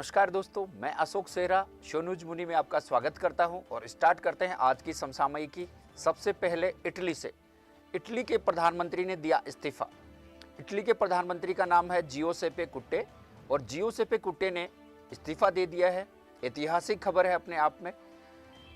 नमस्कार दोस्तों, मैं अशोक सेहरा शो न्यूज मुनि में आपका स्वागत करता हूं और स्टार्ट करते हैं आज की समसामयिकी। सबसे पहले इटली से। इटली के प्रधानमंत्री ने दिया इस्तीफा। इटली के प्रधानमंत्री का नाम है जियोसेपे कुट्टे और जियोसेपे कुट्टे ने इस्तीफा दे दिया है। ऐतिहासिक खबर है अपने आप में।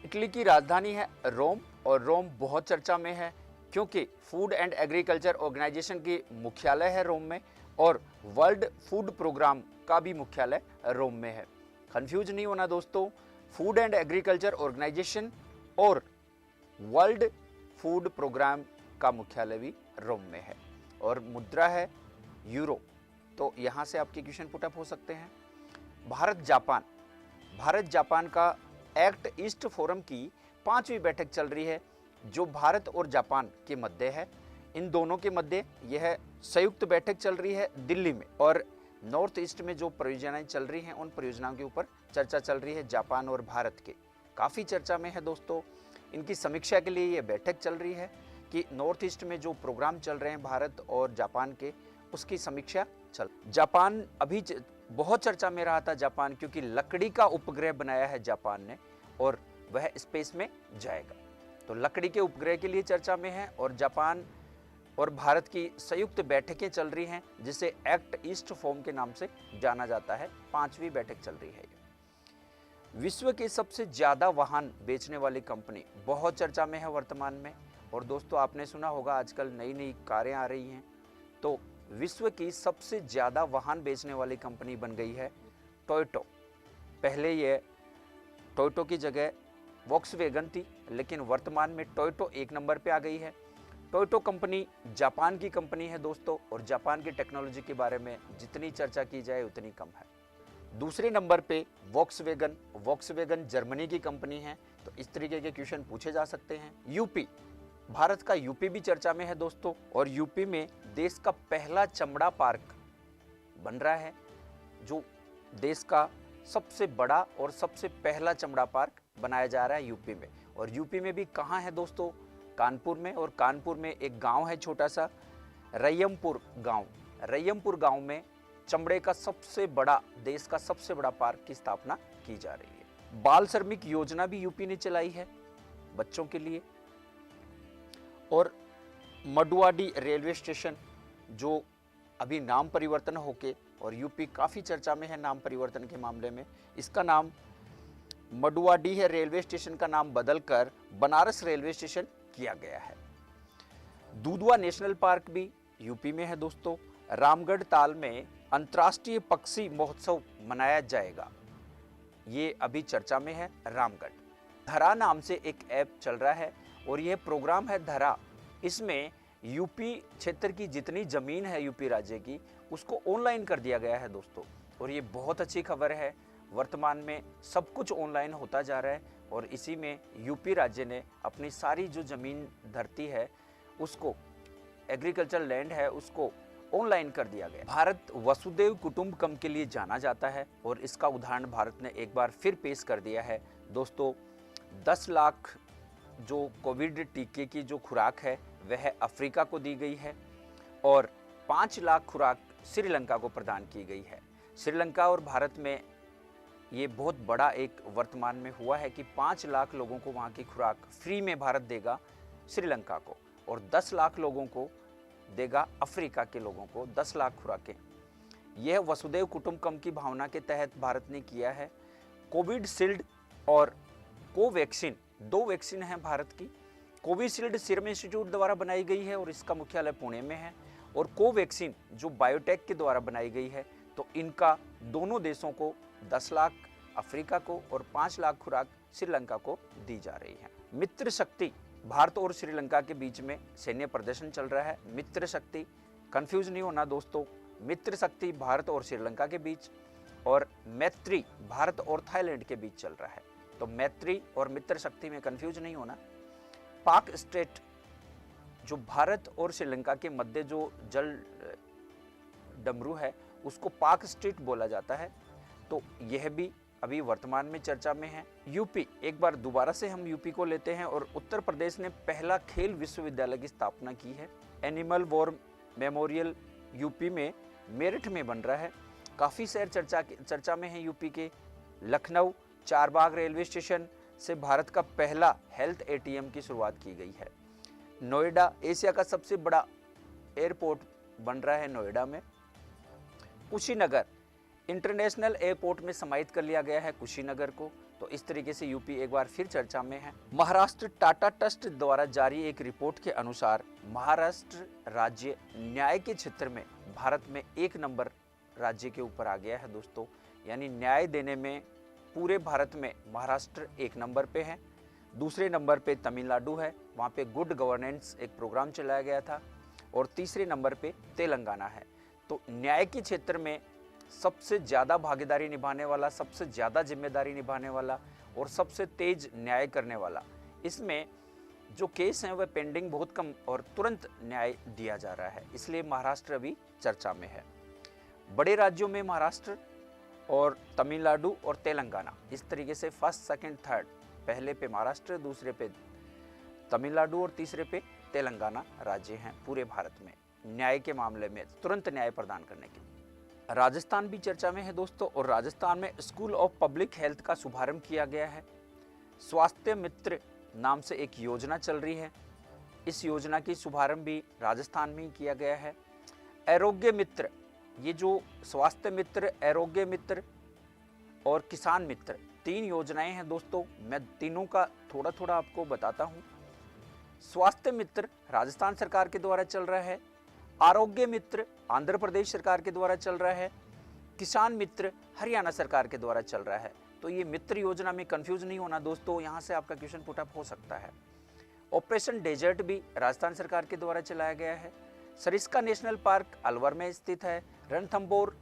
इटली की राजधानी है रोम और रोम बहुत चर्चा में है क्योंकि फूड एंड एग्रीकल्चर ऑर्गेनाइजेशन की मुख्यालय है रोम में और वर्ल्ड फूड प्रोग्राम का भी मुख्यालय रोम में है। कंफ्यूज नहीं होना दोस्तों, फूड एंड एग्रीकल्चर ऑर्गेनाइजेशन और वर्ल्ड फूड प्रोग्राम का मुख्यालय भी रोम में है और मुद्रा है यूरो। तो यहाँ से आपके क्वेश्चन पुटअप हो सकते हैं। भारत जापान का एक्ट ईस्ट फोरम की 5वीं बैठक चल रही है जो भारत और जापान के मध्य है। इन दोनों के मध्य यह संयुक्त बैठक चल रही है दिल्ली में और नॉर्थ ईस्ट में जो परियोजनाएं चल रही हैं उन परियोजनाओं के ऊपर चर्चा चल रही है जापान और भारत के। काफ़ी चर्चा में है दोस्तों। इनकी समीक्षा के लिए ये बैठक चल रही है कि नॉर्थ ईस्ट में जो प्रोग्राम चल रहे हैं भारत और जापान के, उसकी समीक्षा चल। जापान अभी बहुत चर्चा में रहा था जापान, क्योंकि लकड़ी का उपग्रह बनाया है जापान ने और वह स्पेस में जाएगा। तो लकड़ी के उपग्रह के लिए चर्चा में है और जापान और भारत की संयुक्त बैठकें चल रही हैं जिसे एक्ट ईस्ट फोरम के नाम से जाना जाता है। 5वीं बैठक चल रही है। विश्व की सबसे ज्यादा वाहन बेचने वाली कंपनी बहुत चर्चा में है वर्तमान में। और दोस्तों आपने सुना होगा आजकल नई नई कारें आ रही हैं, तो विश्व की सबसे ज्यादा वाहन बेचने वाली कंपनी बन गई है टोयोटो। पहले ये टोयोटो की जगह वॉक्सवैगन थी, लेकिन वर्तमान में टोयोटो 1 नंबर पे आ गई है। टोयोटो कंपनी जापान की कंपनी है दोस्तों और जापान की टेक्नोलॉजी के बारे में जितनी चर्चा की जाए उतनी कम है। दूसरे नंबर पे वॉक्सवैगन जर्मनी की कंपनी है। तो इस तरीके के क्वेश्चन पूछे जा सकते हैं। यूपी, भारत का यूपी भी चर्चा में है दोस्तों और यूपी में देश का पहला चमड़ा पार्क बन रहा है, जो देश का सबसे बड़ा और सबसे पहला चमड़ा पार्क बनाया जा रहा है यूपी में। और यूपी में भी कहाँ है दोस्तों? कानपुर में। और कानपुर में एक गांव है छोटा सा रैयमपुर गांव। रैयमपुर गांव में चमड़े का सबसे बड़ा, देश का सबसे बड़ा पार्क की स्थापना की जा रही है। बाल श्रमिक योजना भी यूपी ने चलाई है बच्चों के लिए। और मडुआडी रेलवे स्टेशन जो अभी नाम परिवर्तन होके, और यूपी काफी चर्चा में है नाम परिवर्तन के मामले में, इसका नाम मडुआडी है, रेलवे स्टेशन का नाम बदलकर बनारस रेलवे स्टेशन किया गया है। दूधवा नेशनल पार्क भी यूपी में है दोस्तों। रामगढ़ ताल में अंतर्राष्ट्रीय पक्षी महोत्सव मनाया जाएगा, ये अभी चर्चा में है रामगढ़। धरा नाम से एक ऐप चल रहा है और यह प्रोग्राम है धरा। इसमें यूपी क्षेत्र की जितनी जमीन है यूपी राज्य की, उसको ऑनलाइन कर दिया गया है दोस्तों। और ये बहुत अच्छी खबर है। वर्तमान में सब कुछ ऑनलाइन होता जा रहा है और इसी में यूपी राज्य ने अपनी सारी जो जमीन धरती है, उसको एग्रीकल्चर लैंड है, उसको ऑनलाइन कर दिया गया। भारत वसुदेव कुटुंबकम के लिए जाना जाता है और इसका उदाहरण भारत ने एक बार फिर पेश कर दिया है दोस्तों। 10 लाख जो कोविड टीके की जो खुराक है वह अफ्रीका को दी गई है और 5 लाख खुराक श्रीलंका को प्रदान की गई है। श्रीलंका और भारत में ये बहुत बड़ा एक वर्तमान में हुआ है कि 5 लाख लोगों को वहाँ की खुराक फ्री में भारत देगा श्रीलंका को और 10 लाख लोगों को देगा अफ्रीका के लोगों को 10 लाख खुराकें। यह वसुदेव कुटुंबकम की भावना के तहत भारत ने किया है। कोविशील्ड और कोवैक्सीन, 2 वैक्सीन हैं भारत की। कोविशील्ड सीरम इंस्टीट्यूट द्वारा बनाई गई है और इसका मुख्यालय पुणे में है और कोवैक्सीन जो बायोटेक के द्वारा बनाई गई है। तो इनका दोनों देशों को 10 लाख अफ्रीका को और 5 लाख खुराक श्रीलंका को दी जा रही है। मित्र शक्ति, भारत और श्रीलंका के बीच में सैन्य प्रदर्शन चल रहा है। मित्र शक्ति, कंफ्यूज नहीं होना दोस्तों, मित्र शक्ति भारत और श्रीलंका के बीच और मैत्री भारत और थाईलैंड के बीच चल रहा है। तो मैत्री और मित्र शक्ति में कंफ्यूज नहीं होना। पाक स्टेट, जो भारत और श्रीलंका के मध्य जो जल डमरू है उसको पाक स्टेट बोला जाता है। तो यह भी अभी वर्तमान में चर्चा में है। यूपी, एक बार दोबारा से हम यूपी को लेते हैं और उत्तर प्रदेश ने पहला खेल विश्वविद्यालय की स्थापना की है। एनिमल वॉर मेमोरियल यूपी में मेरठ में बन रहा है काफ़ी शहर चर्चा में है यूपी के। लखनऊ चारबाग रेलवे स्टेशन से भारत का पहला हेल्थ एटीएम की शुरुआत की गई है। नोएडा एशिया का सबसे बड़ा एयरपोर्ट बन रहा है नोएडा में। कुशीनगर इंटरनेशनल एयरपोर्ट में समाहित कर लिया गया है कुशीनगर को। तो इस तरीके से यूपी एक बार फिर चर्चा में है। महाराष्ट्र टाटा ट्रस्ट द्वारा जारी एक रिपोर्ट के अनुसार महाराष्ट्र राज्य न्याय के क्षेत्र में भारत में 1 नंबर राज्य के ऊपर आ गया है दोस्तों। यानी न्याय देने में पूरे भारत में महाराष्ट्र 1 नंबर पे है। दूसरे नंबर पे तमिलनाडु है, वहाँ पे गुड गवर्नेंस एक प्रोग्राम चलाया गया था। और तीसरे नंबर पे तेलंगाना है। तो न्याय के क्षेत्र में सबसे ज़्यादा भागीदारी निभाने वाला, सबसे ज़्यादा जिम्मेदारी निभाने वाला और सबसे तेज न्याय करने वाला, इसमें जो केस हैं वह पेंडिंग बहुत कम और तुरंत न्याय दिया जा रहा है, इसलिए महाराष्ट्र अभी चर्चा में है। बड़े राज्यों में महाराष्ट्र और तमिलनाडु और तेलंगाना, इस तरीके से फर्स्ट सेकंड थर्ड, पहले पे महाराष्ट्र, दूसरे पे तमिलनाडु और तीसरे पे तेलंगाना राज्य हैं पूरे भारत में न्याय के मामले में तुरंत न्याय प्रदान करने के लिए। राजस्थान भी चर्चा में है दोस्तों, और राजस्थान में स्कूल ऑफ पब्लिक हेल्थ का शुभारंभ किया गया है। स्वास्थ्य मित्र नाम से एक योजना चल रही है, इस योजना की शुभारंभ भी राजस्थान में ही किया गया है। आरोग्य मित्र, ये जो स्वास्थ्य मित्र, आरोग्य मित्र और किसान मित्र 3 योजनाएं हैं दोस्तों। मैं तीनों का थोड़ा थोड़ा आपको बताता हूँ। स्वास्थ्य मित्र राजस्थान सरकार के द्वारा चल रहा है, आरोग्य मित्र आंध्र प्रदेश सरकार के द्वारा चल रहा है, किसान मित्र हरियाणा सरकार के द्वारा चल रहा है। तो ये मित्र योजना में कंफ्यूज नहीं होना दोस्तों, यहाँ से आपका क्वेश्चन पुटअप हो सकता है। ऑपरेशन डेजर्ट भी राजस्थान सरकार के द्वारा चलाया गया है। सरिस्का नेशनल पार्क अलवर में स्थित है। रणथंभौर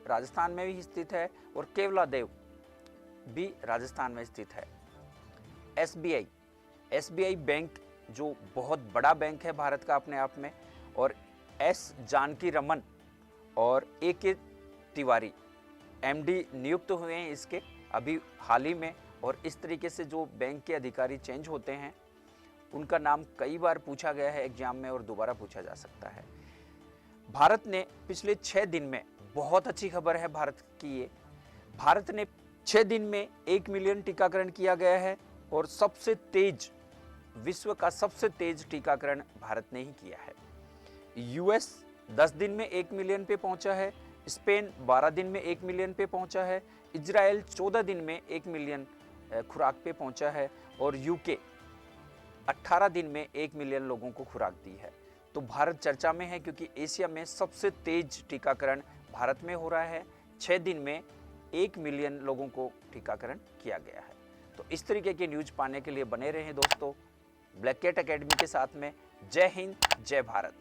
राजस्थान में भी स्थित है और केवलादेव भी राजस्थान में स्थित है। एसबीआई बैंक जो बहुत बड़ा बैंक है भारत का अपने आप में, और एस जानकी रमन और ए.के. तिवारी एमडी नियुक्त हुए हैं इसके अभी हाल ही में। और इस तरीके से जो बैंक के अधिकारी चेंज होते हैं उनका नाम कई बार पूछा गया है एग्जाम में और दोबारा पूछा जा सकता है। भारत ने पिछले 6 दिन में, बहुत अच्छी खबर है भारत की ये, भारत ने 6 दिन में 1 मिलियन टीकाकरण किया गया है और सबसे तेज, विश्व का सबसे तेज टीकाकरण भारत ने ही किया है। यूएस 10 दिन में 1 मिलियन पे पहुंचा है, स्पेन 12 दिन में 1 मिलियन पे पहुंचा है, इजराइल 14 दिन में 1 मिलियन खुराक पे पहुंचा है और यूके 18 दिन में 1 मिलियन लोगों को खुराक दी है। तो भारत चर्चा में है क्योंकि एशिया में सबसे तेज टीकाकरण भारत में हो रहा है। 6 दिन में 1 मिलियन लोगों को टीकाकरण किया गया है। तो इस तरीके के न्यूज पाने के लिए बने रहें दोस्तों ब्लैक कैट एकेडमी के साथ में। जय हिंद, जय भारत।